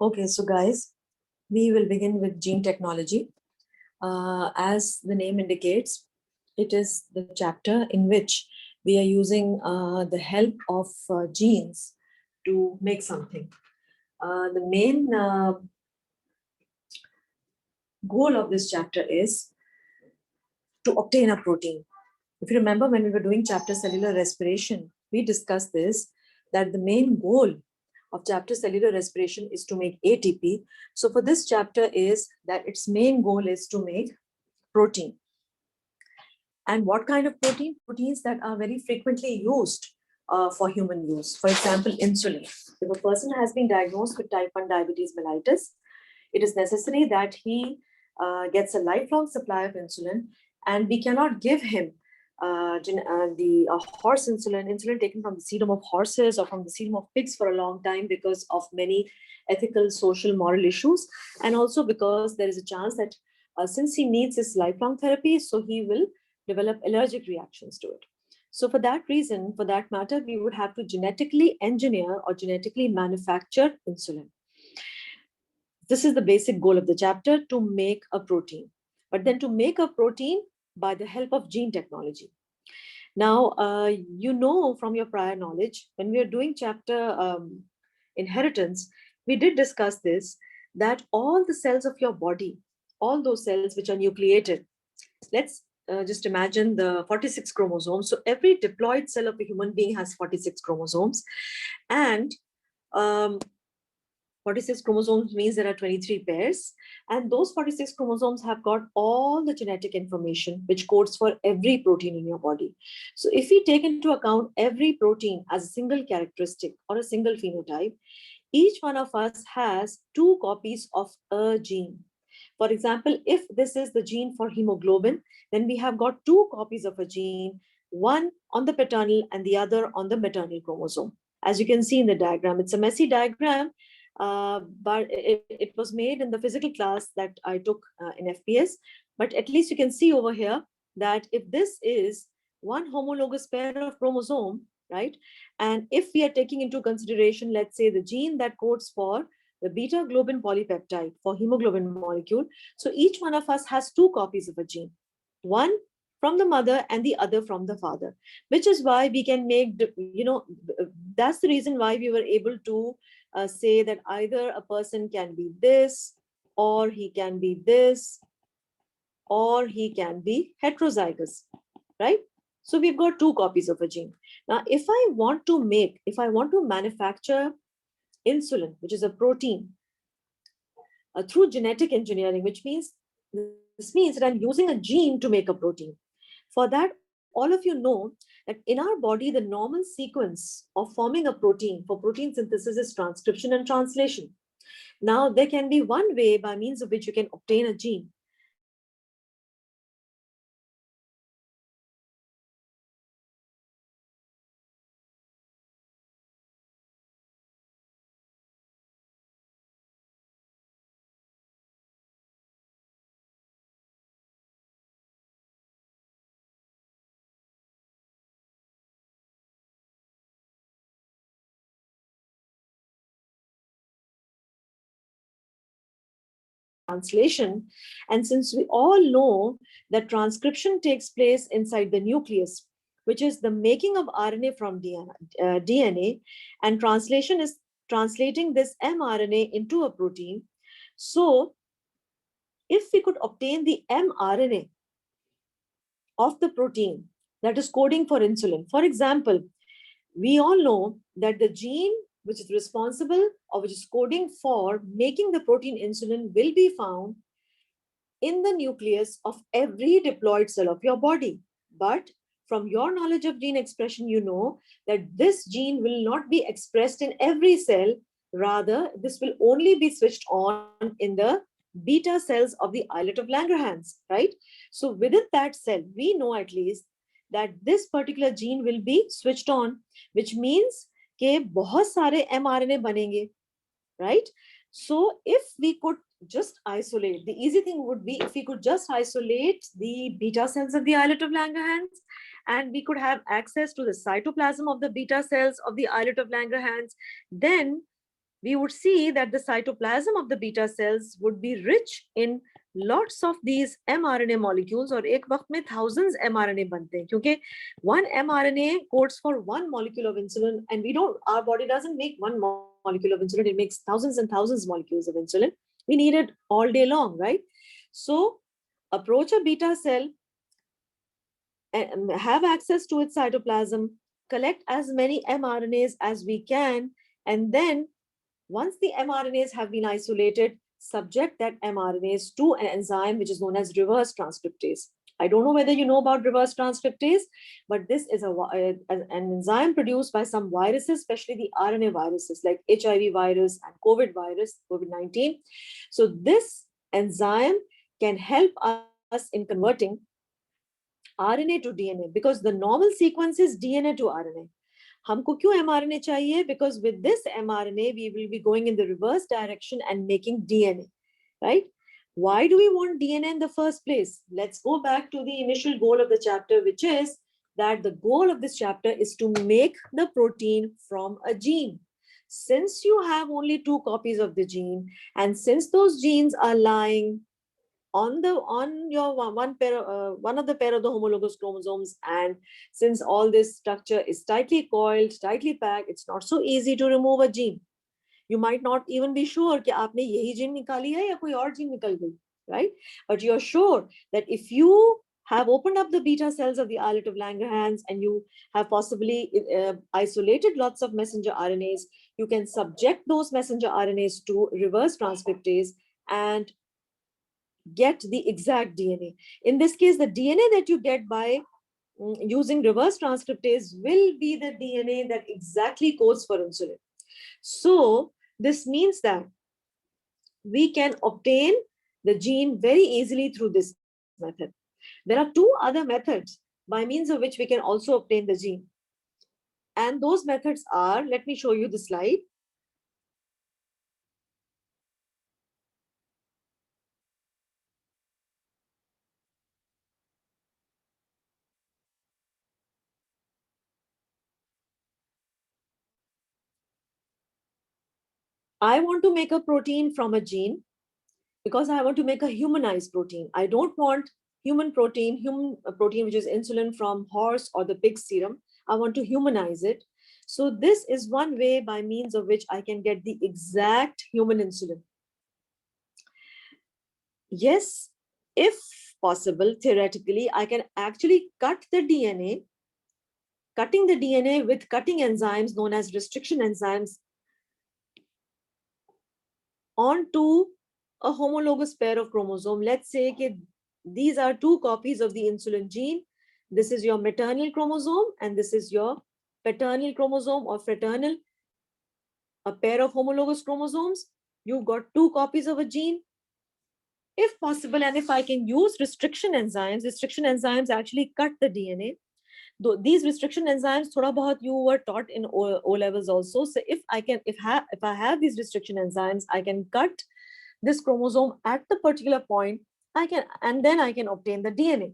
Okay, so guys, we will begin with gene technology. As the name indicates, it is the chapter in which we are using the help of genes to make something. The main goal of this chapter is to obtain a protein. If you remember, when we were doing chapter cellular respiration, we discussed this, that the main goal of chapter cellular respiration is to make ATP. So for this chapter is that its main goal is to make protein. And what kind of protein? Proteins that are very frequently used for human use. For example, insulin. If a person has been diagnosed with type 1 diabetes mellitus, it is necessary that he gets a lifelong supply of insulin, and we cannot give him the horse insulin taken from the serum of horses or from the serum of pigs for a long time because of many ethical, social, moral issues, and also because there is a chance that since he needs this lifelong therapy, so he will develop allergic reactions to it. So for that reason, for that matter, we would have to genetically engineer or genetically manufacture insulin. This is the basic goal of the chapter, to make a protein. But then to make a protein by the help of gene technology. Now, you know from your prior knowledge, when we are doing chapter inheritance, we did discuss this, that all the cells of your body, all those cells which are nucleated, let's just imagine the 46 chromosomes. So every diploid cell of a human being has 46 chromosomes. And 46 chromosomes means there are 23 pairs. And those 46 chromosomes have got all the genetic information which codes for every protein in your body. So if we take into account every protein as a single characteristic or a single phenotype, each one of us has 2 copies of a gene. For example, if this is the gene for hemoglobin, then we have got 2 copies of a gene, one on the paternal and the other on the maternal chromosome. As you can see in the diagram, it's a messy diagram, but it was made in the physical class that I took in FPS. But at least you can see over here that if this is one homologous pair of chromosome, right? And if we are taking into consideration, let's say, the gene that codes for the beta globin polypeptide for hemoglobin molecule. So each one of us has 2 copies of a gene, one from the mother and the other from the father, which is why we can make, that's the reason why we were able to say that either a person can be this, or he can be this, or he can be heterozygous, right? So we've got 2 copies of a gene. Now, if I want to manufacture insulin, which is a protein, through genetic engineering, this means that I'm using a gene to make a protein. For that, all of you know that in our body, the normal sequence of forming a protein for protein synthesis is transcription and translation. Now, there can be one way by means of which you can obtain a gene. That is by transcription and translation. Now, if I want to manufacture translation, and since we all know that transcription takes place inside the nucleus, which is the making of RNA from DNA, and translation is translating this mRNA into a protein. So if we could obtain the mRNA of the protein that is coding for insulin, for example, we all know that the gene which is responsible or which is coding for making the protein insulin will be found in the nucleus of every diploid cell of your body. But from your knowledge of gene expression, you know that this gene will not be expressed in every cell. Rather, this will only be switched on in the beta cells of the islet of Langerhans, right? So within that cell, we know at least that this particular gene will be switched on, which means कि बहुत सारे mRNA बनेंगे, right? So if we could just isolate, the easy thing would be if we could just isolate the beta cells of the islet of Langerhans, and we could have access to the cytoplasm of the beta cells of the islet of Langerhans, then we would see that the cytoplasm of the beta cells would be rich in lots of these mRNA molecules, और एक वक्त में thousands mRNA बनते हैं, क्योंकि one mRNA codes for one molecule of insulin, and our body doesn't make one molecule of insulin, it makes thousands and thousands molecules of insulin. We need it all day long, right? So approach a beta cell and have access to its cytoplasm, collect as many mRNAs as we can, and then once the mRNAs have been isolated, subject that mRNAs to an enzyme which is known as reverse transcriptase. I don't know whether you know about reverse transcriptase, but this is an enzyme produced by some viruses, especially the RNA viruses like HIV virus and COVID virus, COVID-19. So this enzyme can help us in converting RNA to DNA, because the normal sequence is DNA to RNA. हमको क्यों mRNA चाहिए? Because with this mRNA, we will be going in the reverse direction and making DNA, right? Why do we want DNA in the first place? Let's go back to the initial goal of the chapter, which is that the goal of this chapter is to make the protein from a gene. Since you have only 2 copies of the gene, and since those genes are lying on your one of the pair of the homologous chromosomes, and since all this structure is tightly coiled, tightly packed, it's not so easy to remove a gene. You might not even be sure कि आपने यही gene निकाली है या कोई और gene निकल गई, right? But you're sure that if you have opened up the beta cells of the islet of Langerhans and you have possibly isolated lots of messenger RNAs, you can subject those messenger RNAs to reverse transcriptase and get the exact DNA. In this case, the DNA that you get by using reverse transcriptase will be the DNA that exactly codes for insulin. So this means that we can obtain the gene very easily through this method. There are 2 other methods by means of which we can also obtain the gene. And those methods are, let me show you the slide. I want to make a protein from a gene because I want to make a humanized protein. I don't want human protein which is insulin from horse or the pig serum. I want to humanize it. So this is one way by means of which I can get the exact human insulin. Yes, if possible, theoretically, I can actually cut the DNA, cutting the DNA with cutting enzymes known as restriction enzymes onto a homologous pair of chromosome. Let's say that these are 2 copies of the insulin gene. This is your maternal chromosome and this is your paternal chromosome or fraternal, a pair of homologous chromosomes. You've got 2 copies of a gene. If possible, and if I can use restriction enzymes actually cut the DNA. Though these restriction enzymes, thoda bahut you were taught in O levels also. So if I have these restriction enzymes, I can cut this chromosome at the particular point, and then I can obtain the DNA.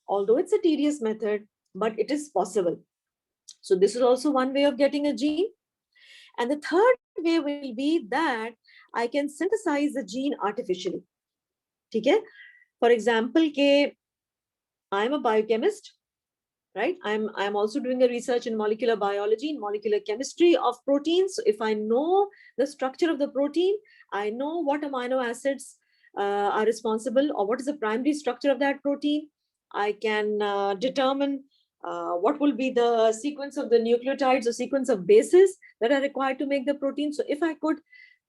Although it's a tedious method, but it is possible. So this is also one way of getting a gene. And the third way will be that I can synthesize the gene artificially. Okay? For example, I'm a biochemist, right? I'm also doing a research in molecular biology, in molecular chemistry of proteins. So if I know the structure of the protein, I know what amino acids are responsible, or what is the primary structure of that protein. I can determine what will be the sequence of the nucleotides or sequence of bases that are required to make the protein. So if I could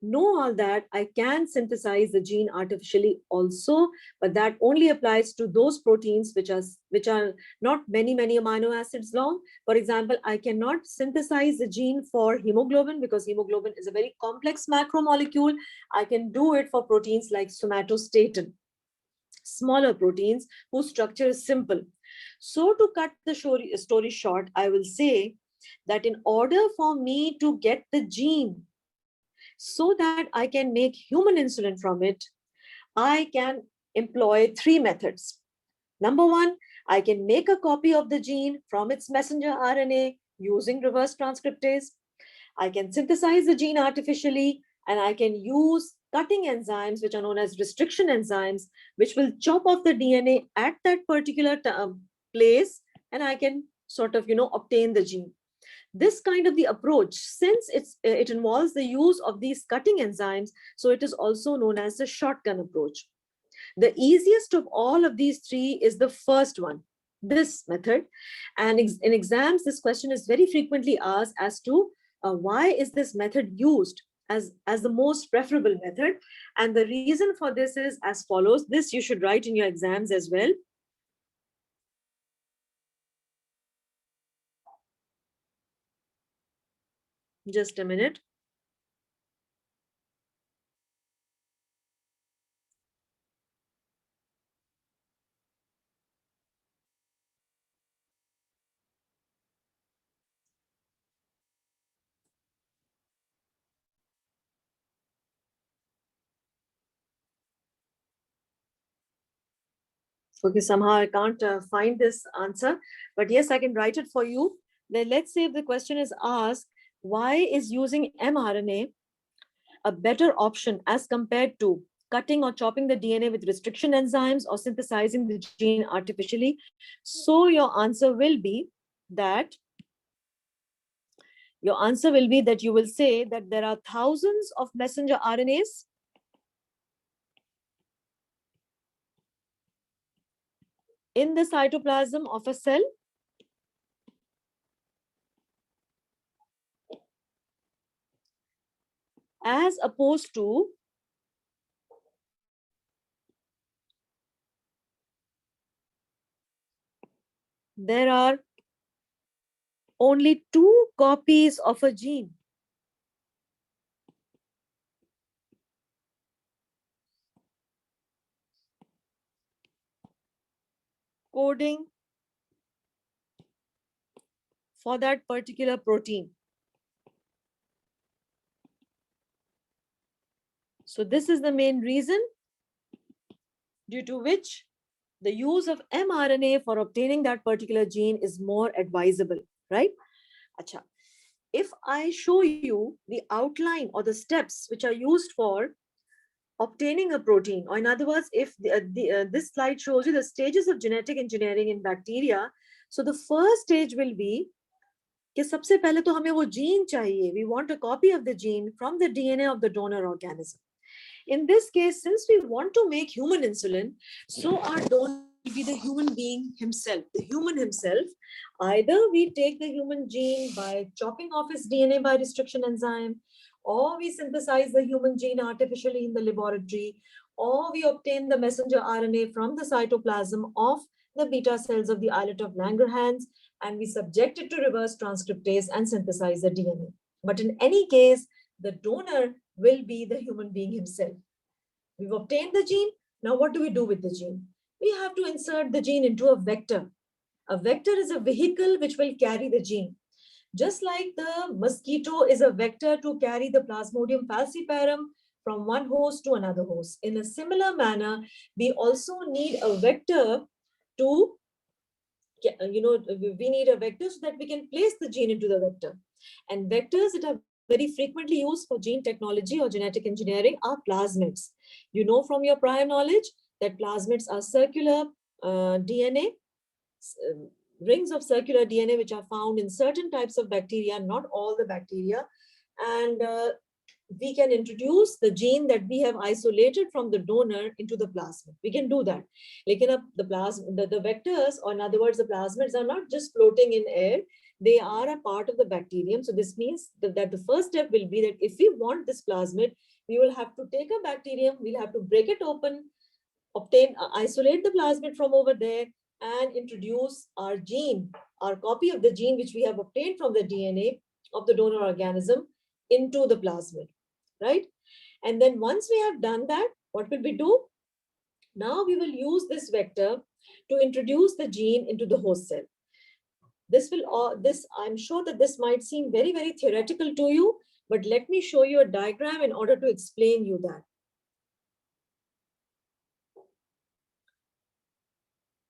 know all that, I can synthesize the gene artificially also, but that only applies to those proteins which are not many amino acids long. For example, I cannot synthesize the gene for hemoglobin because hemoglobin is a very complex macromolecule. I can do it for proteins like somatostatin, smaller proteins whose structure is simple. So to cut the story short, I will say that in order for me to get the gene so that I can make human insulin from it, I can employ 3 methods. Number 1, I can make a copy of the gene from its messenger RNA using reverse transcriptase. I can synthesize the gene artificially And I can use cutting enzymes, which are known as restriction enzymes, which will chop off the DNA at that particular place, and I can sort of, obtain the gene. This kind of the approach, since it involves the use of these cutting enzymes, so it is also known as the shotgun approach. The easiest of all of these three is the first one, this method. And in exams, this question is very frequently asked as to why is this method used as the most preferable method. And the reason for this is as follows. This you should write in your exams as well. Just a minute. Okay, somehow I can't find this answer, but yes, I can write it for you. Then let's say if the question is asked, why is using mRNA a better option as compared to cutting or chopping the DNA with restriction enzymes or synthesizing the gene artificially? So your answer will be that you will say that there are thousands of messenger RNAs in the cytoplasm of a cell, as opposed to there are only 2 copies of a gene coding for that particular protein. So this is the main reason due to which the use of mRNA for obtaining that particular gene is more advisable, right? Acha. If I show you the outline or the steps which are used for obtaining a protein, or in other words, if this slide shows you the stages of genetic engineering in bacteria, so the first stage will be कि सबसे पहले तो हमें वो gene चाहिए. We want a copy of the gene from the DNA of the donor organism. In this case, since we want to make human insulin, so our donor will be the human being himself, the human himself. Either we take the human gene by chopping off his DNA by restriction enzyme, or we synthesize the human gene artificially in the laboratory, or we obtain the messenger RNA from the cytoplasm of the beta cells of the islet of Langerhans, and we subject it to reverse transcriptase and synthesize the DNA. But in any case, the donor will be the human being himself. We've obtained the gene. Now, what do we do with the gene? We have to insert the gene into a vector. A vector is a vehicle which will carry the gene. Just like the mosquito is a vector to carry the Plasmodium falciparum from one host to another host. In a similar manner, we also need a vector to, we need a vector so that we can place the gene into the vector. And vectors that are very frequently used for gene technology or genetic engineering are plasmids. You know from your prior knowledge that plasmids are circular DNA, rings of circular DNA, which are found in certain types of bacteria, not all the bacteria. And we can introduce the gene that we have isolated from the donor into the plasmid. We can do that. Like the vectors, or in other words, the plasmids are not just floating in air. They are a part of the bacterium. So this means that the first step will be that if we want this plasmid, we will have to take a bacterium, we'll have to break it open, isolate the plasmid from over there, and introduce our gene, our copy of the gene which we have obtained from the DNA of the donor organism into the plasmid, right? And then once we have done that, what will we do? Now we will use this vector to introduce the gene into the host cell. I'm sure that this might seem very, very theoretical to you, but let me show you a diagram in order to explain you that.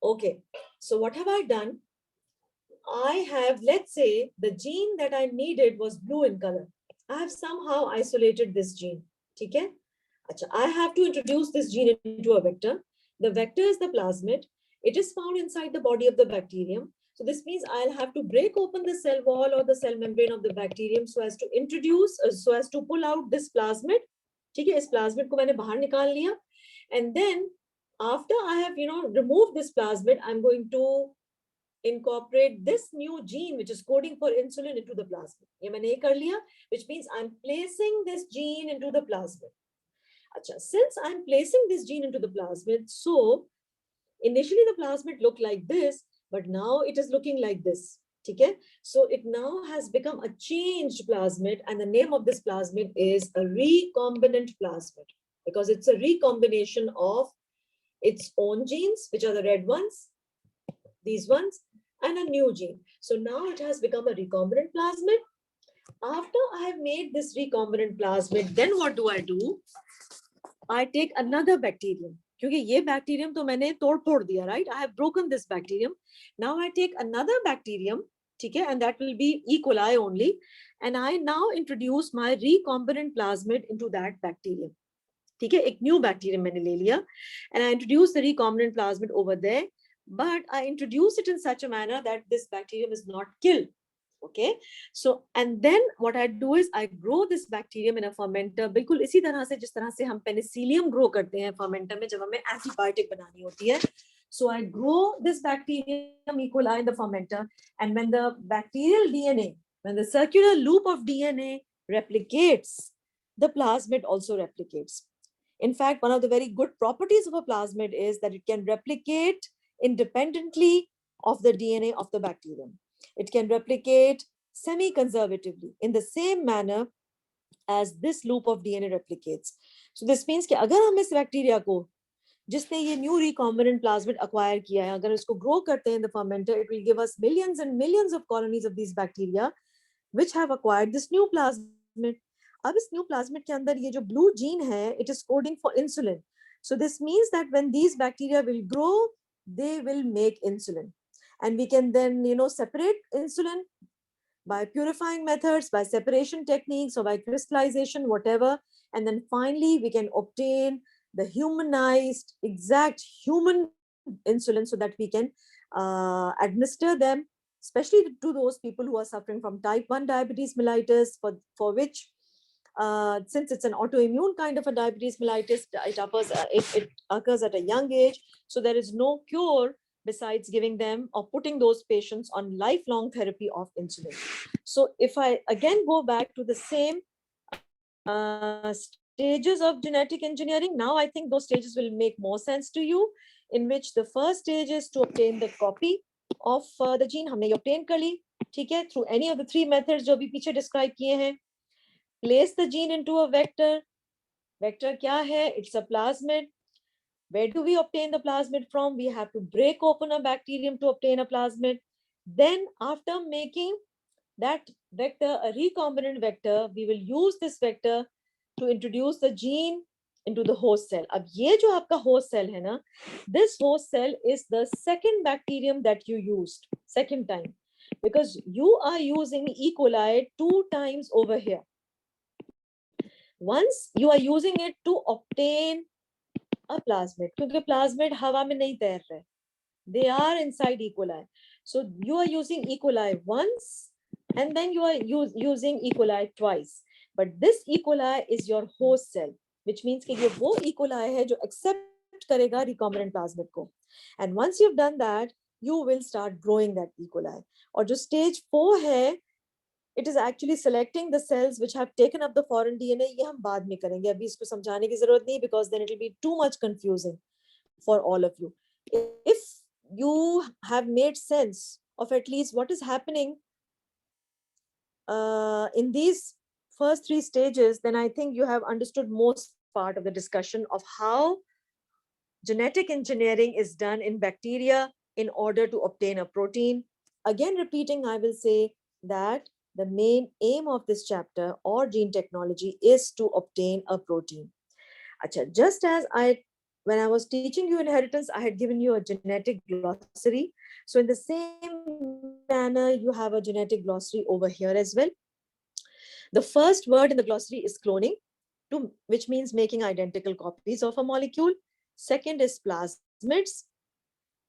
Okay, so what have I done? I have, let's say, the gene that I needed was blue in color. I have somehow isolated this gene. Okay? I have to introduce this gene into a vector. The vector is the plasmid. It is found inside the body of the bacterium. So this means I'll have to break open the cell wall or the cell membrane of the bacterium so as to introduce, so as to pull out this plasmid. ठीक है, इस plasmid को मैंने बाहर निकाल लिया. And then after I have, removed this plasmid, I'm going to incorporate this new gene which is coding for insulin into the plasmid. ये मैंने ये कर लिया, which means I'm placing this gene into the plasmid. Since I'm placing this gene into the plasmid, so initially the plasmid looked like this, but now it is looking like this. Okay? So it now has become a changed plasmid, and the name of this plasmid is a recombinant plasmid because it's a recombination of its own genes, which are the red ones, these ones, and a new gene. So now it has become a recombinant plasmid. After I have made this recombinant plasmid, then what do? I take another bacterium. क्योंकि ये bacterium तो मैंने तोड़ दिया, right? I have broken this bacterium. Now I take another bacterium, ठीक है, and that will be E. coli only. And I now introduce my recombinant plasmid into that bacterium. ठीक है, एक new bacterium मैंने ले लिया, and I introduce the recombinant plasmid over there. But I introduce it in such a manner that this bacterium is not killed. Okay, so and then what I do is I grow this bacterium in a fermenter, बिल्कुल इसी तरह से जिस तरह से हम penicillium grow करते हैं fermenter में जब हमें antibiotic बनानी होती है. So I grow this bacterium E. coli in the fermenter, and when the bacterial DNA, when the circular loop of DNA replicates, the plasmid also replicates. In fact, one of the very good properties of a plasmid is that it can replicate independently of the DNA of the bacterium. It can replicate semi-conservatively in the same manner as this loop of DNA replicates. So this means कि अगर हम इस bacteria को जिसने ये new recombinant plasmid acquire किया है, अगर इसको grow करते हैं in the fermenter, it will give us millions and millions of colonies of these bacteria which have acquired this new plasmid. अब इस new plasmid के अंदर ये जो blue gene है, it is coding for insulin. So this means that when these bacteria will grow, they will make insulin. And we can then, separate insulin by purifying methods, by separation techniques, or by crystallization, whatever. And then finally, we can obtain the humanized, exact human insulin so that we can administer them, especially to those people who are suffering from type 1 diabetes mellitus, for which, since it's an autoimmune kind of a diabetes mellitus, it occurs at a young age. So there is no cure besides giving them or putting those patients on lifelong therapy of insulin. So if I again go back to the same stages of genetic engineering, now I think those stages will make more sense to you, in which the first stage is to obtain the copy of the gene. हमने ये obtain कर ली, ठीक है, through any of the three methods जो भी पीछे describe किए हैं. Place the gene into a vector. Vector क्या है? It's a plasmid. Where do we obtain the plasmid from? We have to break open a bacterium to obtain a plasmid. Then after making that vector a recombinant vector, we will use this vector to introduce the gene into the host cell. अब ये जो आपका host cell है ना, this host cell is the second bacterium that you used, second time, because you are using E. coli 2 times over here. Once you are using it to obtain a plasmid, क्योंकि plasmid हवा में नहीं तैर रहे, they are inside E. coli. So you are using E. coli once, and then you are using E. coli twice. But this E. coli is your host cell, which means कि ये वो E. coli है जो accept करेगा recombinant plasmid को. And once you've done that, you will start growing that E. coli. और जो stage 4 है, it is actually selecting the cells which have taken up the foreign DNA. ये हम बाद में करेंगे, अभी इसको समझाने की जरूरत नहीं, because then it will be too much confusing for all of you. If you have made sense of at least what is happening in these first 3 stages, then I think you have understood most part of the discussion of how genetic engineering is done in bacteria in order to obtain a protein. Again, repeating, I will say that the main aim of this chapter or gene technology is to obtain a protein. Achha, just as when I was teaching you inheritance, I had given you a genetic glossary. So in the same manner, you have a genetic glossary over here as well. The first word in the glossary is cloning, which means making identical copies of a molecule. Second is plasmids.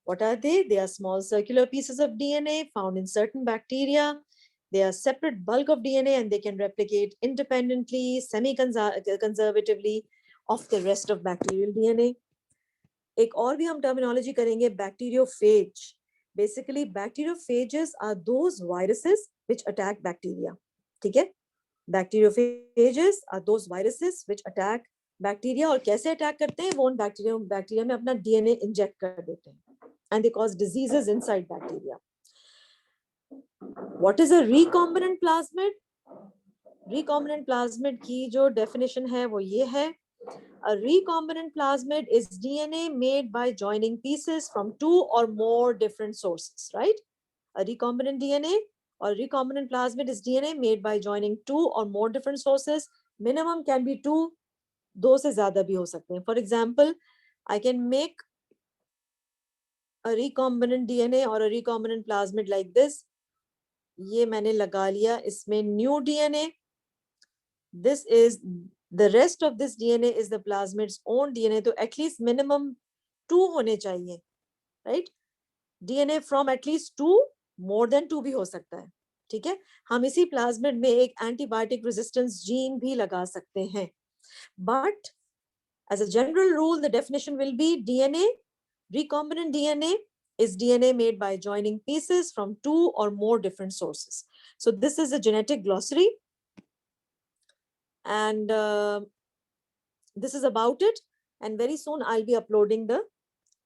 What are they? They are small circular pieces of DNA found in certain bacteria. They are separate bulk of DNA and they can replicate independently, semi-conservatively of the rest of bacterial DNA. एक और भी हम terminology करेंगे, bacteriophage. Basically, bacteriophages are those viruses which attack bacteria. ठीक है? Bacteriophages are those viruses which attack bacteria. और कैसे attack करते हैं? वो उन bacteria में अपना DNA inject कर देते हैं. And they cause diseases inside bacteria. What is a recombinant plasmid? Recombinant plasmid की जो definition है वो ये है. A recombinant plasmid is DNA made by joining pieces from 2 or more different sources, right? A recombinant DNA or recombinant plasmid is DNA made by joining 2 or more different sources. Minimum can be 2, 2 से ज़्यादा भी हो सकते हैं. For example, I can make a recombinant DNA or a recombinant plasmid like this. ये मैंने लगा लिया इसमें new DNA. This is the rest of this DNA is the plasmid's own DNA. तो at least minimum 2 होने चाहिए, right? DNA from at least 2, more than 2 भी हो सकता है. ठीक है? हम इसी plasmid में एक antibiotic resistance gene भी लगा सकते हैं. But as a general rule, the definition will be DNA, recombinant DNA is DNA made by joining pieces from 2 or more different sources. So this is a genetic glossary. And this is about it. And very soon I'll be uploading the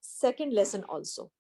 second lesson also.